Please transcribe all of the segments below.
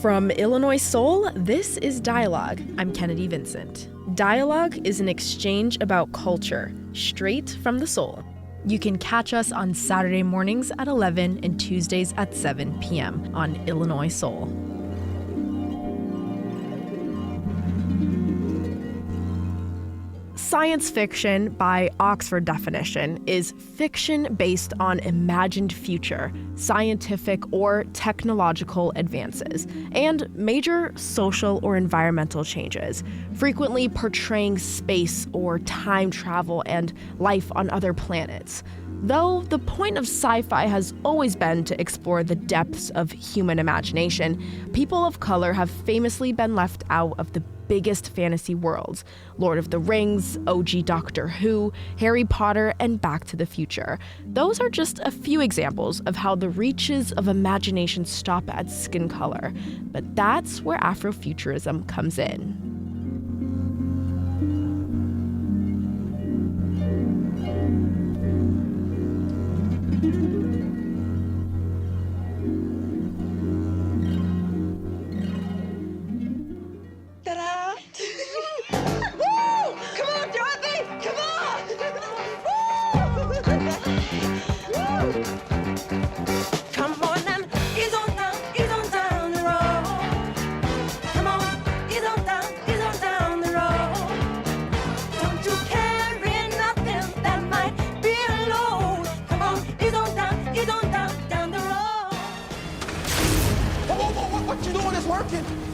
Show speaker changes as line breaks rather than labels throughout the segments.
From Illinois Soul, this is Dialogue. I'm Kennedy Vincent. Dialogue is an exchange about culture, straight from the soul. You can catch us on Saturday mornings at 11 and Tuesdays at 7 p.m. on Illinois Soul. Science fiction, by Oxford definition, is fiction based on imagined future, scientific or technological advances, and major social or environmental changes, frequently portraying space or time travel and life on other planets. Though the point of sci-fi has always been to explore the depths of human imagination, people of color have famously been left out of the biggest fantasy worlds: Lord of the Rings, OG Doctor Who, Harry Potter, and Back to the Future. Those are just a few examples of how the reaches of imagination stop at skin color. But that's where Afrofuturism comes in.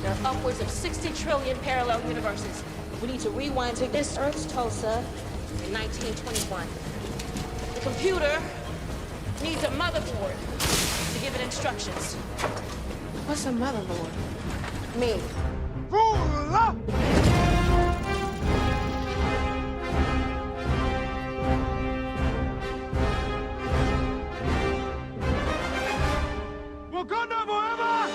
There are upwards of 60 trillion parallel universes. We need to rewind to this Earth's Tulsa in 1921. The computer needs a motherboard to give it instructions. What's a motherboard? Me.
Wakanda forever!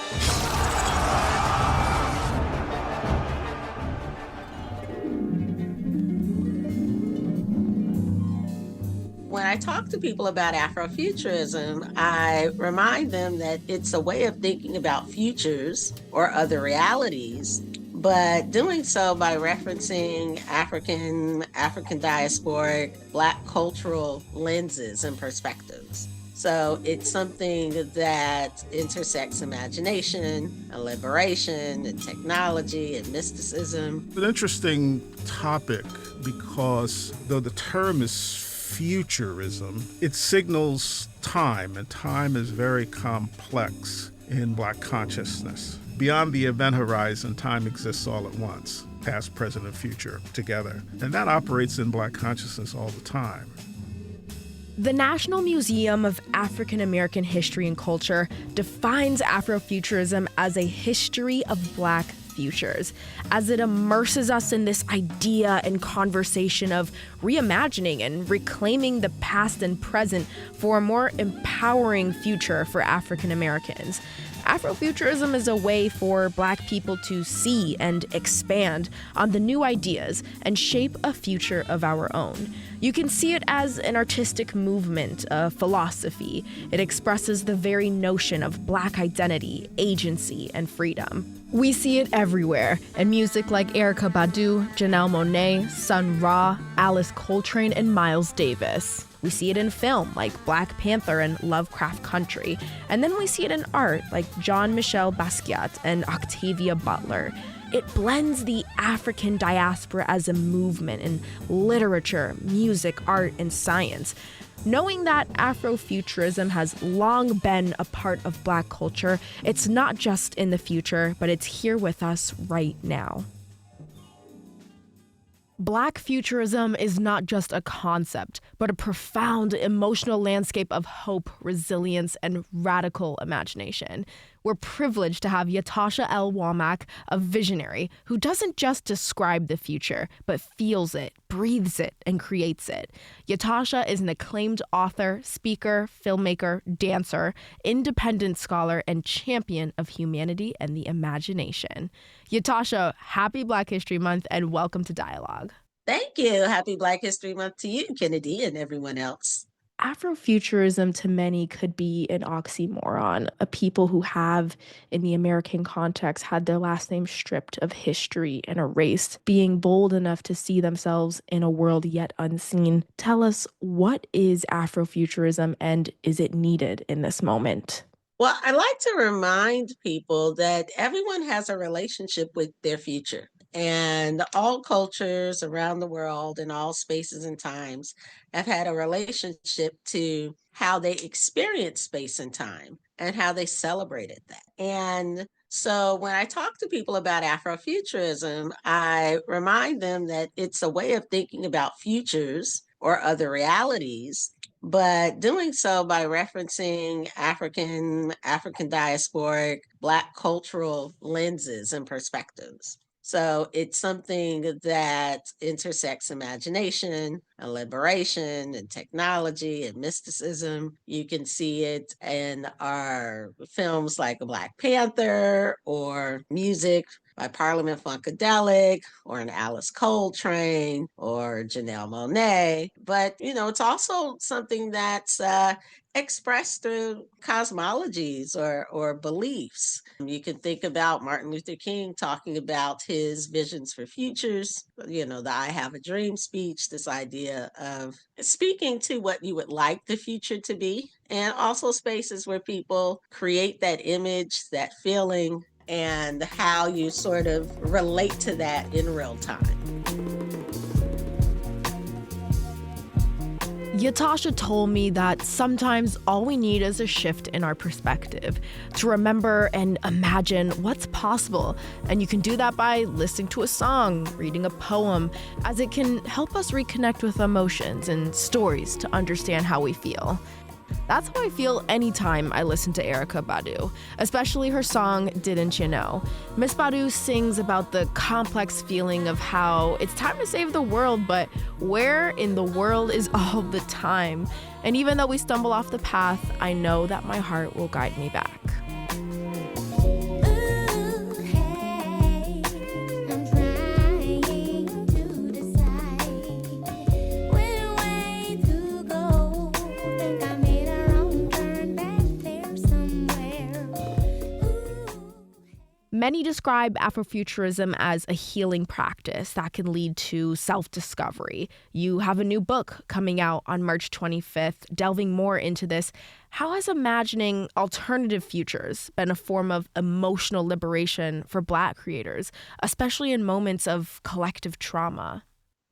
When I talk to people about Afrofuturism, I remind them that it's a way of thinking about futures or other realities, but doing so by referencing African diasporic, Black cultural lenses and perspectives. So it's something that intersects imagination and liberation and technology and mysticism.
It's an interesting topic because though the term is futurism, it signals time, and time is very complex in Black consciousness. Beyond the event horizon, time exists all at once, past, present, and future together. And that operates in Black consciousness all the time.
The National Museum of African American History and Culture defines Afrofuturism as a history of Black futures, as it immerses us in this idea and conversation of reimagining and reclaiming the past and present for a more empowering future for African Americans. Afrofuturism is a way for Black people to see and expand on the new ideas and shape a future of our own. You can see it as an artistic movement, a philosophy. It expresses the very notion of Black identity, agency, and freedom. We see it everywhere, in music like Erykah Badu, Janelle Monáe, Sun Ra, Alice Coltrane, and Miles Davis. We see it in film like Black Panther and Lovecraft Country. And then we see it in art like Jean-Michel Basquiat and Octavia Butler. It blends the African diaspora as a movement in literature, music, art, and science. Knowing that Afrofuturism has long been a part of Black culture, it's not just in the future, but it's here with us right now. Black futurism is not just a concept, but a profound emotional landscape of hope, resilience, and radical imagination. We're privileged to have Yatasha L. Womack, a visionary who doesn't just describe the future, but feels it, breathes it, and creates it. Yatasha is an acclaimed author, speaker, filmmaker, dancer, independent scholar, and champion of humanity and the imagination. Yatasha, happy Black History Month and welcome to Dialogue.
Thank you. Happy Black History Month to you, Kennedy, and everyone else.
Afrofuturism to many could be an oxymoron, a people who have, in the American context, had their last name stripped of history and erased, being bold enough to see themselves in a world yet unseen. Tell us, what is Afrofuturism and is it needed in this moment?
Well, I like to remind people that everyone has a relationship with their future. And all cultures around the world in all spaces and times have had a relationship to how they experience space and time and how they celebrated that. And so when I talk to people about Afrofuturism, I remind them that it's a way of thinking about futures or other realities, but doing so by referencing African diasporic, Black cultural lenses and perspectives. So it's something that intersects imagination and liberation and technology and mysticism. You can see it in our films like Black Panther or music by Parliament Funkadelic or an Alice Coltrane or Janelle Monáe. But, it's also something that's expressed through cosmologies or beliefs. You can think about Martin Luther King talking about his visions for futures, the I Have a Dream speech, this idea of speaking to what you would like the future to be, and also spaces where people create that image, that feeling, and how you sort of relate to that in real time.
Yatasha told me that sometimes all we need is a shift in our perspective to remember and imagine what's possible. And you can do that by listening to a song, reading a poem, as it can help us reconnect with emotions and stories to understand how we feel. That's how I feel anytime I listen to Erykah Badu, especially her song, Didn't You Know? Miss Badu sings about the complex feeling of how it's time to save the world, but where in the world is all the time? And even though we stumble off the path, I know that my heart will guide me back. Many describe Afrofuturism as a healing practice that can lead to self-discovery. You have a new book coming out on March 25th, delving more into this. How has imagining alternative futures been a form of emotional liberation for Black creators, especially in moments of collective trauma?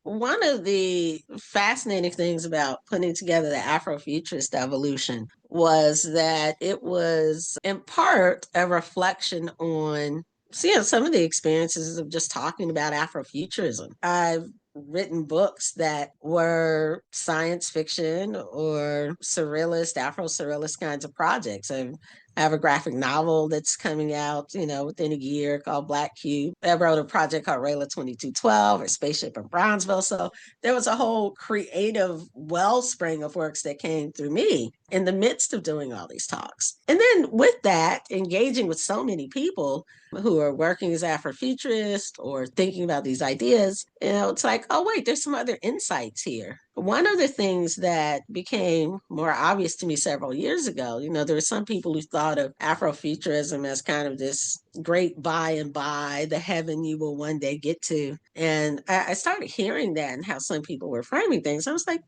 One of the fascinating things about putting together the Afrofuturist evolution was that it was in part a reflection on some of the experiences of just talking about Afrofuturism. I've written books that were science fiction or surrealist, Afro-surrealist kinds of projects. I have a graphic novel that's coming out, within a year called Black Cube. I wrote a project called Rayla 2212 or Spaceship in Bronzeville. So there was a whole creative wellspring of works that came through me in the midst of doing all these talks. And then with that, engaging with so many people who are working as Afrofuturists or thinking about these ideas, it's like, oh, wait, there's some other insights here. One of the things that became more obvious to me several years ago, there were some people who thought of Afrofuturism as kind of this great by and by, the heaven you will one day get to. And I started hearing that and how some people were framing things. I was like,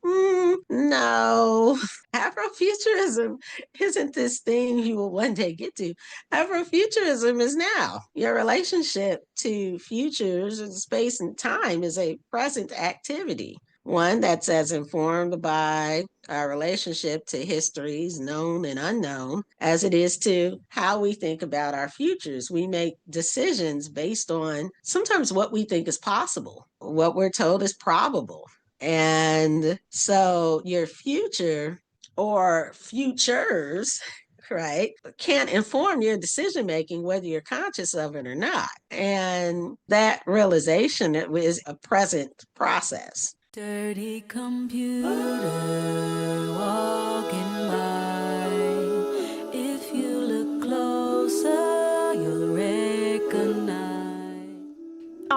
no, Afrofuturism isn't this thing you will one day get to. Afrofuturism is now. Your relationship to futures and space and time is a present activity. One that's as informed by our relationship to histories, known and unknown, as it is to how we think about our futures. We make decisions based on sometimes what we think is possible, what we're told is probable. And so your future or futures, right, can't inform your decision making, whether you're conscious of it or not. And that realization is a present process.
Dirty computer walking by. If you look closer, you'll recognize.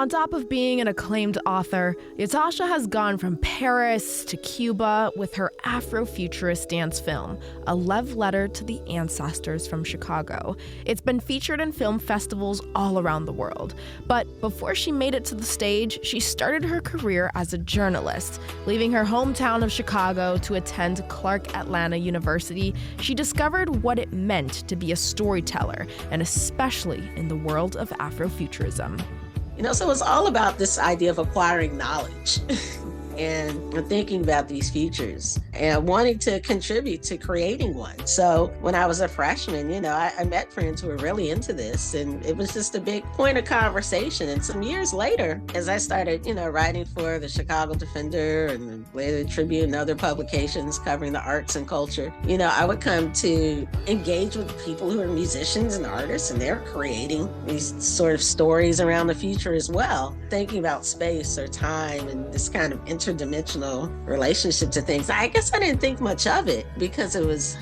On top of being an acclaimed author, Yatasha has gone from Paris to Cuba with her Afrofuturist dance film, A Love Letter to the Ancestors from Chicago. It's been featured in film festivals all around the world. But before she made it to the stage, she started her career as a journalist. Leaving her hometown of Chicago to attend Clark Atlanta University, she discovered what it meant to be a storyteller, and especially in the world of Afrofuturism.
So it's all about this idea of acquiring knowledge and thinking about these futures and wanting to contribute to creating one. So when I was a freshman, I met friends who were really into this, and it was just a big point of conversation. And some years later, as I started, writing for the Chicago Defender and later the Tribune and other publications covering the arts and culture, I would come to engage with people who are musicians and artists, and they're creating these sort of stories around the future as well, thinking about space or time and this kind of interdimensional relationship to things. I guess I didn't think much of it because it was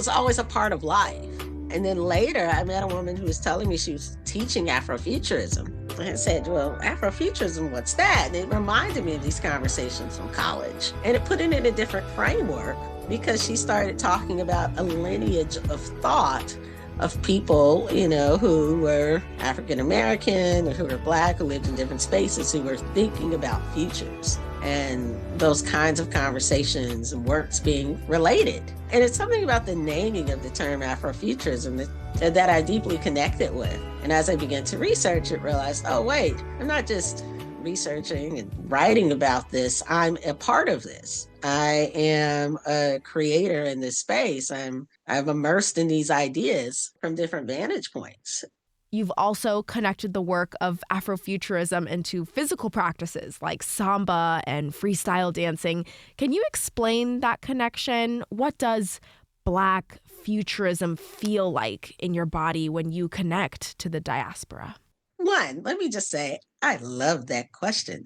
always a part of life. And then later I met a woman who was telling me she was teaching Afrofuturism. And I said, well, Afrofuturism, what's that? And it reminded me of these conversations from college. And it put it in a different framework because she started talking about a lineage of thought of people, who were African American or who were Black, who lived in different spaces, who were thinking about futures and those kinds of conversations and works being related. And it's something about the naming of the term Afrofuturism that I deeply connected with. And as I began to research it, realized, oh, wait, I'm not just researching and writing about this. I'm a part of this. I am a creator in this space. I'm immersed in these ideas from different vantage points.
You've also connected the work of Afrofuturism into physical practices like samba and freestyle dancing. Can you explain that connection? What does Black futurism feel like in your body when you connect to the diaspora?
One, let me just say, I love that question.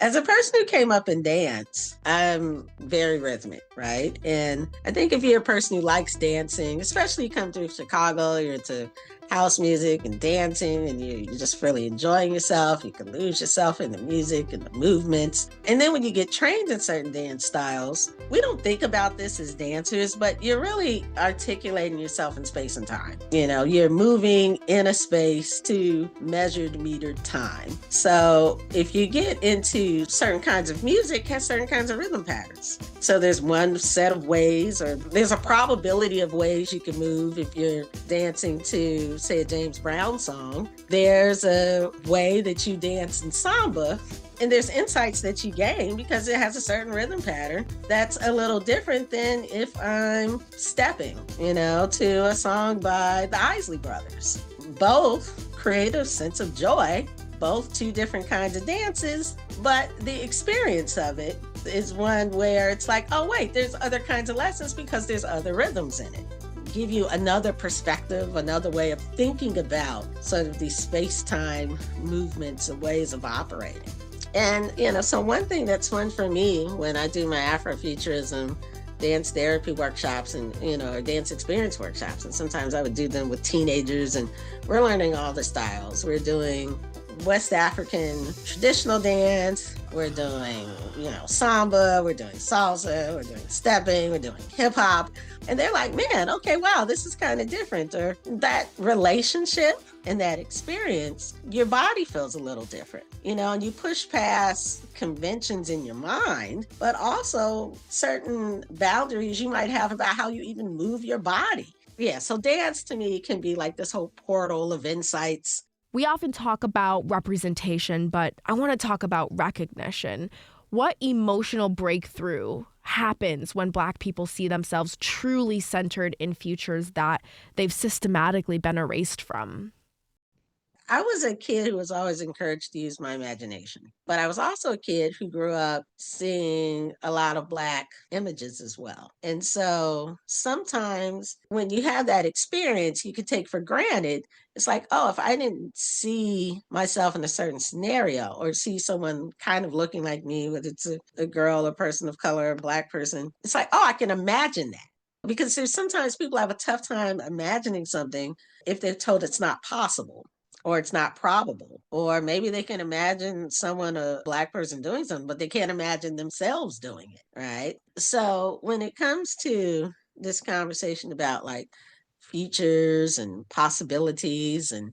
As a person who came up in dance, I'm very rhythmic, right? And I think if you're a person who likes dancing, especially you come through Chicago, you're into house music and dancing, and you're just really enjoying yourself. You can lose yourself in the music and the movements. And then when you get trained in certain dance styles, we don't think about this as dancers, but you're really articulating yourself in space and time. You're moving in a space to measured, metered time. So if you get into certain kinds of music, has certain kinds of rhythm patterns. So there's one set of ways, or there's a probability of ways you can move if you're dancing to, say, a James Brown song. There's a way that you dance in samba, and there's insights that you gain because it has a certain rhythm pattern that's a little different than if I'm stepping, to a song by the Isley Brothers. Both create a sense of joy, both two different kinds of dances, but the experience of it is one where it's like, oh, wait, there's other kinds of lessons because there's other rhythms in it. Give you another perspective, another way of thinking about sort of these space-time movements and ways of operating. And, so one thing that's fun for me when I do my Afrofuturism dance therapy workshops and, or dance experience workshops, and sometimes I would do them with teenagers, and we're learning all the styles. We're doing West African traditional dance, we're doing, samba, we're doing salsa, we're doing stepping, we're doing hip hop. And they're like, man, okay, wow, this is kind of different. Or that relationship and that experience, your body feels a little different, and you push past conventions in your mind, but also certain boundaries you might have about how you even move your body. Yeah, so dance to me can be like this whole portal of insights.
We often talk about representation, but I want to talk about recognition. What emotional breakthrough happens when Black people see themselves truly centered in futures that they've systematically been erased from?
I was a kid who was always encouraged to use my imagination, but I was also a kid who grew up seeing a lot of Black images as well. And so sometimes when you have that experience, you could take for granted. It's like, oh, if I didn't see myself in a certain scenario or see someone kind of looking like me, whether it's a girl, a person of color, a Black person, it's like, oh, I can imagine that. Because there's sometimes people have a tough time imagining something if they're told it's not possible. or it's not probable. Or maybe they can imagine someone, a Black person, doing something, but they can't imagine themselves doing it, right? So when it comes to this conversation about like futures and possibilities, and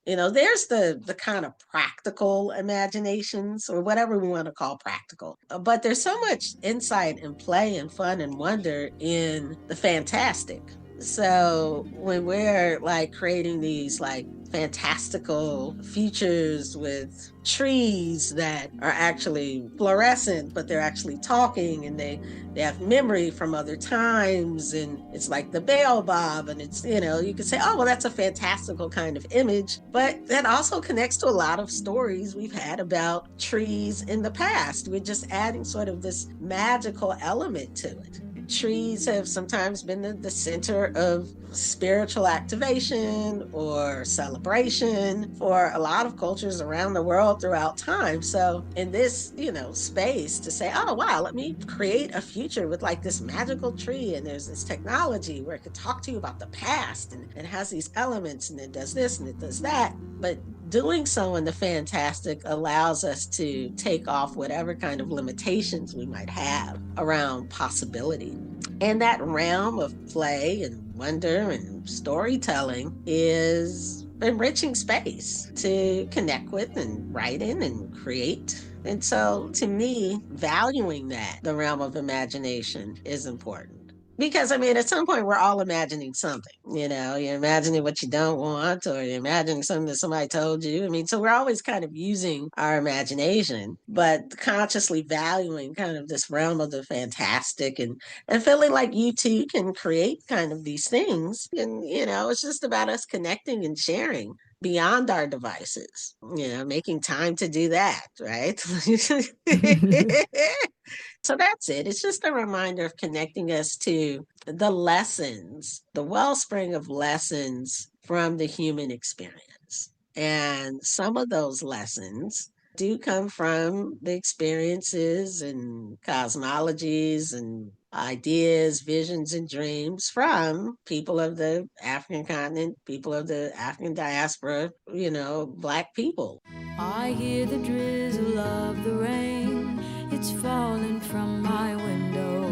there's the kind of practical imaginations, or whatever we want to call practical. But there's so much insight and play and fun and wonder in the fantastic. So when we're like creating these like fantastical futures with trees that are actually fluorescent, but they're actually talking, and they have memory from other times, and it's like the baobab, and it's, you could say, oh, well, that's a fantastical kind of image, but that also connects to a lot of stories we've had about trees in the past. We're just adding sort of this magical element to it. Trees have sometimes been the center of spiritual activation or celebration for a lot of cultures around the world throughout time. So in this, space to say, oh, wow, let me create a future with like this magical tree, and there's this technology where it could talk to you about the past, and it has these elements, and it does this and it does that. But doing so in the fantastic allows us to take off whatever kind of limitations we might have around possibility. And that realm of play and wonder and storytelling is enriching space to connect with and write in and create. And so to me, valuing that, the realm of imagination, is important. Because, at some point, we're all imagining something. You're imagining what you don't want, or you're imagining something that somebody told you. So we're always kind of using our imagination, but consciously valuing kind of this realm of the fantastic, and feeling like you too can create kind of these things. And, it's just about us connecting and sharing beyond our devices, making time to do that, right? So that's it. It's just a reminder of connecting us to the lessons, the wellspring of lessons from the human experience. And some of those lessons do come from the experiences and cosmologies and ideas, visions, and dreams from people of the African continent, people of the African diaspora, Black people.
I hear the drizzle of the rain, it's falling from my window.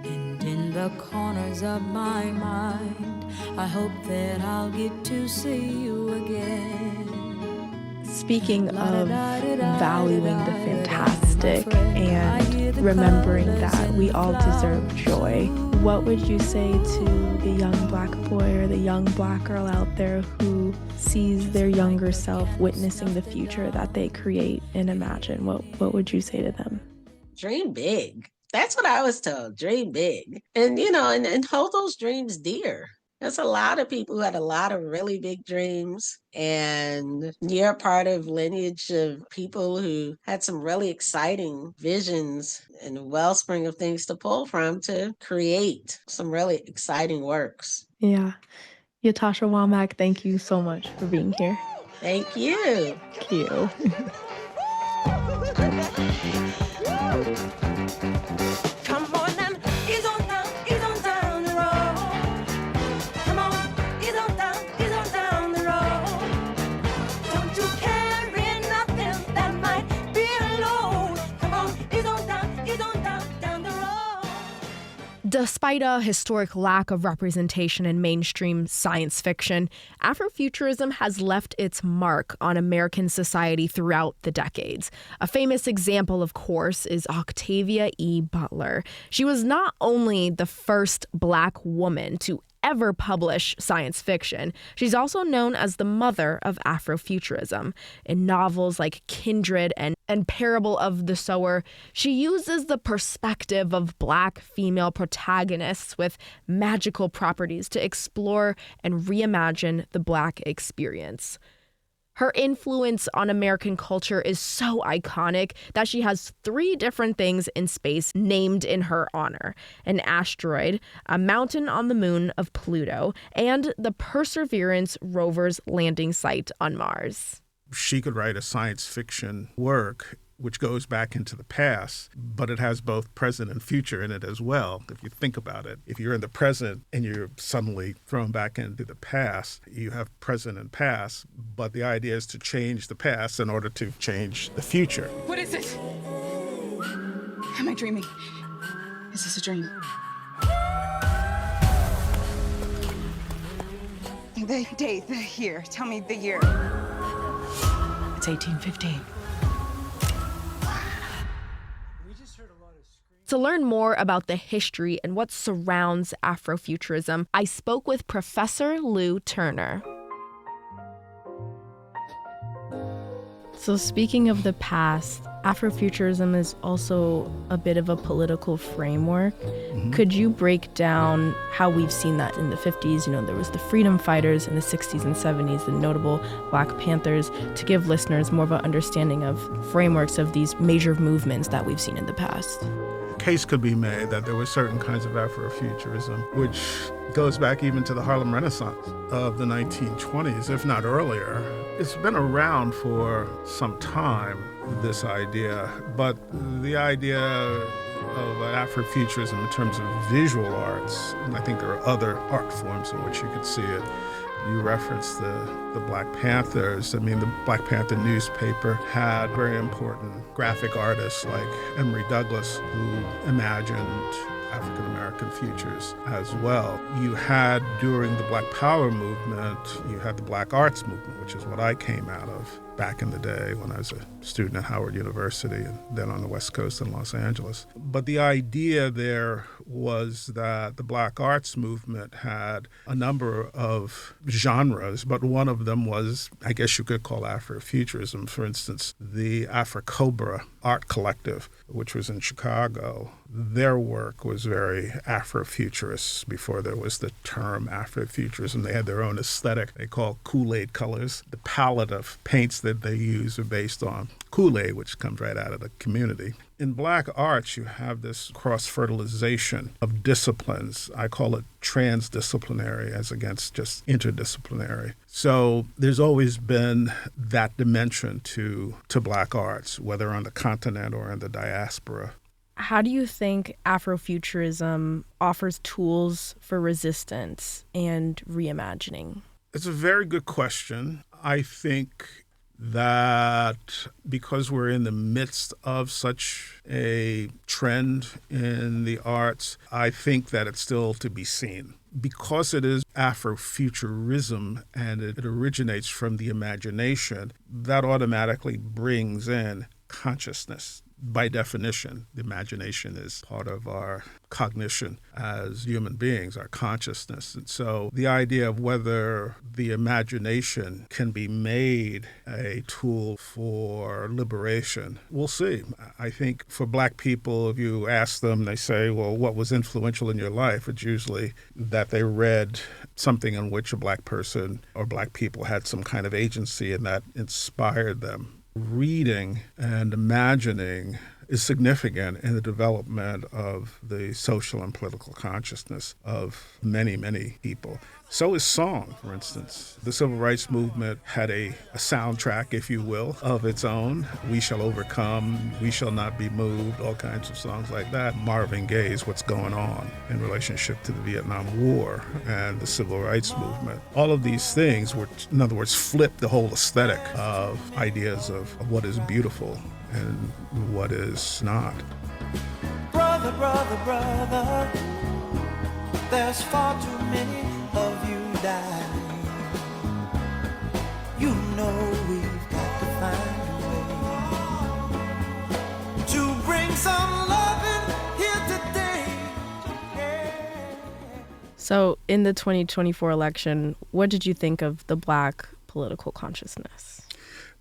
And in the corners of my mind, I hope that I'll get to see you again.
Speaking of valuing the fantastic and remembering that we all deserve joy, what would you say to the young Black boy or the young Black girl out there who sees their younger self witnessing the future that they create and imagine? What would you say to them?
Dream big. That's what I was told. Dream big. And, and hold those dreams dear. There's a lot of people who had a lot of really big dreams, and you're part of lineage of people who had some really exciting visions and a wellspring of things to pull from to create some really exciting works.
Yeah. Yatasha Womack, thank you so much for being here.
Thank you.
Thank you.
Come on and ease on down the road. Come on, ease on down the road. Don't you carry nothing that might be a load. Come on, ease on down the road.
Despite a historic lack of representation in mainstream science fiction, Afrofuturism has left its mark on American society throughout the decades. A famous example, of course, is Octavia E. Butler. She was not only the first Black woman to ever publish science fiction, she's also known as the mother of Afrofuturism. In novels like Kindred and Parable of the Sower, she uses the perspective of Black female protagonists with magical properties to explore and reimagine the Black experience. Her influence on American culture is so iconic that she has 3 different things in space named in her honor: an asteroid, a mountain on the moon of Pluto, and the Perseverance rover's landing site on Mars.
She could write a science fiction work which goes back into the past, but it has both present and future in it as well. If you think about it, if you're in the present and you're suddenly thrown back into the past, you have present and past, but the idea is to change the past in order to change the future.
What is it? Am I dreaming? Is this a dream? The date, the year. Tell me the year. It's 1815.
To learn more about the history and what surrounds Afrofuturism, I spoke with Professor Lou Turner. So speaking of the past, Afrofuturism is also a bit of a political framework. Mm-hmm. Could you break down how we've seen that in the 50s? There was the freedom fighters in the 60s and 70s, the notable Black Panthers, to give listeners more of an understanding of frameworks of these major movements that we've seen in the past.
Case could be made that there were certain kinds of Afrofuturism, which goes back even to the Harlem Renaissance of the 1920s, if not earlier. It's been around for some time, this idea, but the idea of Afrofuturism in terms of visual arts, and I think there are other art forms in which you could see it. You referenced the Black Panthers. The Black Panther newspaper had very important graphic artists like Emory Douglas, who imagined African American futures as well. You had, during the Black Power movement, you had the Black Arts movement, which is what I came out of back in the day when I was a student at Howard University and then on the West Coast in Los Angeles. But the idea there was that the Black Arts movement had a number of genres, but one of them was, I guess you could call Afrofuturism. For instance, the Afro-Cobra Art Collective, which was in Chicago, their work was very Afrofuturist before there was the term Afrofuturism. They had their own aesthetic they called Kool-Aid colors. The palette of paints that they use are based on Kool-Aid, which comes right out of the community. In Black arts, you have this cross-fertilization of disciplines. I call it transdisciplinary as against just interdisciplinary. So there's always been that dimension to Black arts, whether on the continent or in the diaspora.
How do you think Afrofuturism offers tools for resistance and reimagining?
It's a very good question. I think that because we're in the midst of such a trend in the arts, I think that it's still to be seen. Because it is Afrofuturism and it originates from the imagination, that automatically brings in consciousness. By definition, the imagination is part of our cognition as human beings, our consciousness. And so the idea of whether the imagination can be made a tool for liberation, we'll see. I think for Black people, if you ask them, they say, well, what was influential in your life? It's usually that they read something in which a Black person or Black people had some kind of agency and that inspired them. Reading and imagining is significant in the development of the social and political consciousness of many, many people. So is song, for instance. The Civil Rights Movement had a soundtrack, if you will, of its own. We Shall Overcome, We Shall Not Be Moved, all kinds of songs like that. Marvin Gaye's What's Going On in relationship to the Vietnam War and the Civil Rights Movement. All of these things were, in other words, flipped the whole aesthetic of ideas of what is beautiful and what is not.
Brother, brother, brother, there's far too many of you dying. You know we've got to find a way to bring some loving here today. Yeah.
So in the 2024 election, what did you think of the Black political consciousness?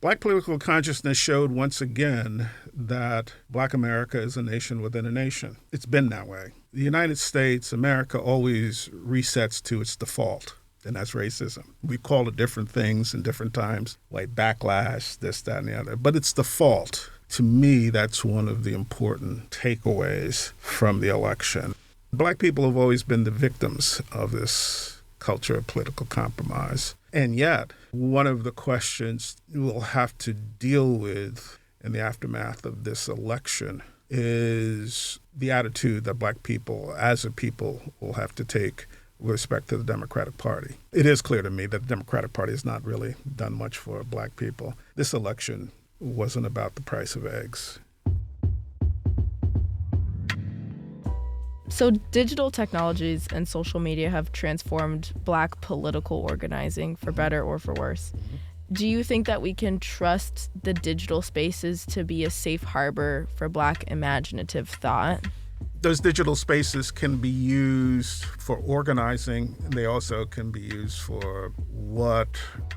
Black political consciousness showed once again that Black America is a nation within a nation. It's been that way. The United States, America, always resets to its default, and that's racism. We call it different things in different times, like backlash, this, that, and the other, but it's default. To me, that's one of the important takeaways from the election. Black people have always been the victims of this culture of political compromise. And yet, one of the questions we'll have to deal with in the aftermath of this election is the attitude that Black people, as a people, will have to take with respect to the Democratic Party. It is clear to me that the Democratic Party has not really done much for Black people. This election wasn't about the price of eggs.
So digital technologies and social media have transformed Black political organizing for better or for worse. Do you think that we can trust the digital spaces to be a safe harbor for Black imaginative thought?
Those digital spaces can be used for organizing, and they also can be used for what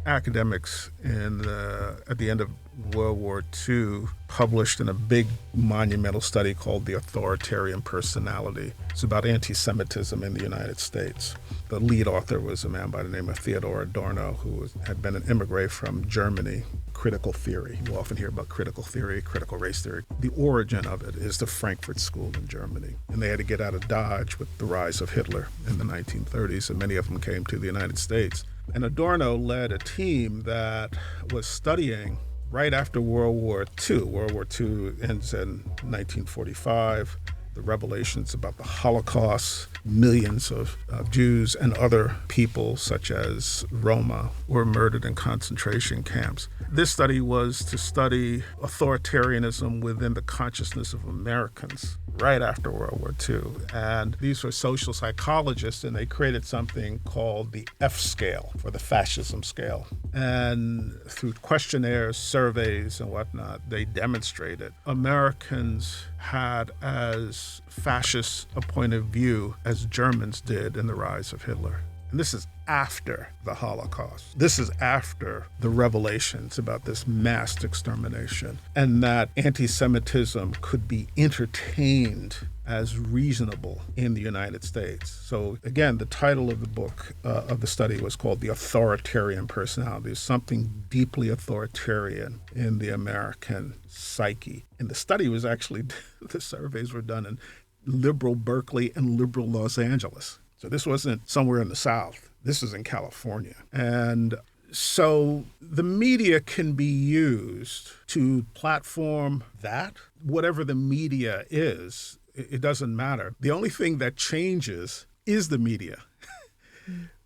academics at the end of World War II published in a big monumental study called The Authoritarian Personality. It's about anti-Semitism in the United States. The lead author was a man by the name of Theodor Adorno, who had been an immigrant from Germany. Critical theory. You often hear about critical theory, critical race theory. The origin of it is the Frankfurt School in Germany. And they had to get out of Dodge with the rise of Hitler in the 1930s, and many of them came to the United States. And Adorno led a team that was studying right after World War II. World War II ends in 1945. The revelations about the Holocaust, millions of Jews and other people, such as Roma, were murdered in concentration camps. This study was to study authoritarianism within the consciousness of Americans right after World War II. And these were social psychologists, and they created something called the F scale, or the fascism scale. And through questionnaires, surveys, and whatnot, they demonstrated Americans had as fascist a point of view as Germans did in the rise of Hitler. And this is after the Holocaust. This is after the revelations about this mass extermination, and that anti-Semitism could be entertained as reasonable in the United States. So again, the title of the book, of the study, was called The Authoritarian Personality. Something deeply authoritarian in the American psyche. And the study was actually, the surveys were done in liberal Berkeley and liberal Los Angeles. So this wasn't somewhere in the South. This is in California. And so the media can be used to platform that. Whatever the media is, it doesn't matter. The only thing that changes is the media.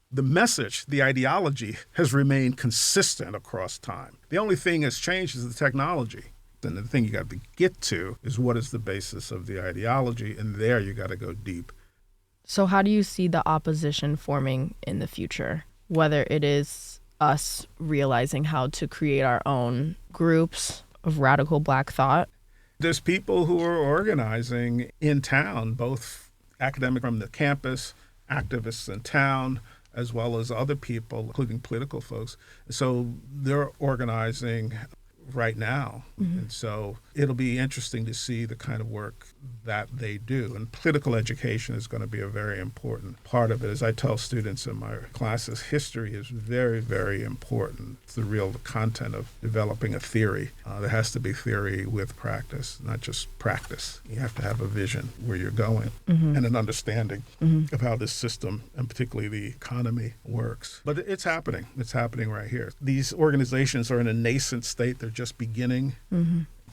The message, the ideology, has remained consistent across time. The only thing that's changed is the technology. And the thing you got to get to is what is the basis of the ideology, and there you got to go deep.
So how do you see the opposition forming in the future, whether it is us realizing how to create our own groups of radical Black thought?
There's people who are organizing in town, both academic from the campus, activists in town, as well as other people, including political folks. So they're organizing right now. Mm-hmm. And so it'll be interesting to see the kind of work that they do. And political education is going to be a very important part of it. As I tell students in my classes, history is very, very important. It's the real content of developing a theory. There has to be theory with practice, not just practice. You have to have a vision where you're going and an understanding of how this system, and particularly the economy, works. But it's happening. It's happening right here. These organizations are in a nascent state. They're just beginning.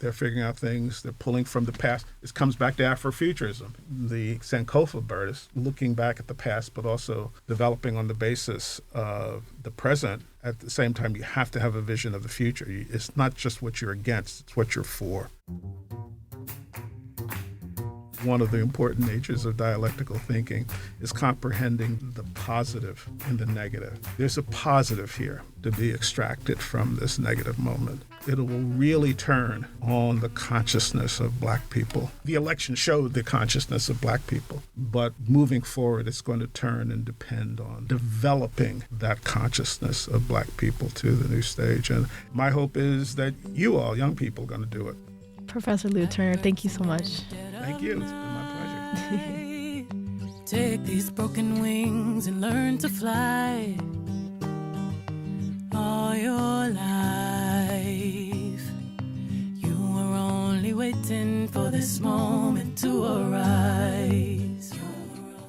They're figuring out things. They're pulling from the past. This comes back to Afrofuturism. The Sankofa bird is looking back at the past, but also developing on the basis of the present. At the same time, you have to have a vision of the future. It's not just what you're against, it's what you're for. One of the important natures of dialectical thinking is comprehending the positive and the negative. There's a positive here to be extracted from this negative moment. It will really turn on the consciousness of Black people. The election showed the consciousness of Black people, but moving forward, it's going to turn and depend on developing that consciousness of Black people to the new stage. And my hope is that you all, young people, are going to do it.
Professor Lou Turner, thank you so much.
Thank you. It's been my pleasure.
Take these broken wings and learn to fly. All your life, you were only waiting for this moment to arise.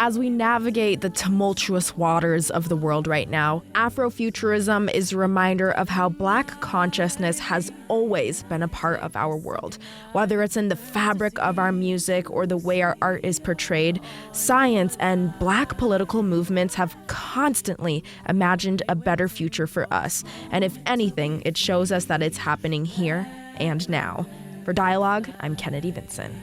As we navigate the tumultuous waters of the world right now, Afrofuturism is a reminder of how Black consciousness has always been a part of our world. Whether it's in the fabric of our music or the way our art is portrayed, science and Black political movements have constantly imagined a better future for us. And if anything, it shows us that it's happening here and now. For Dialogue, I'm Kennedy Vinson.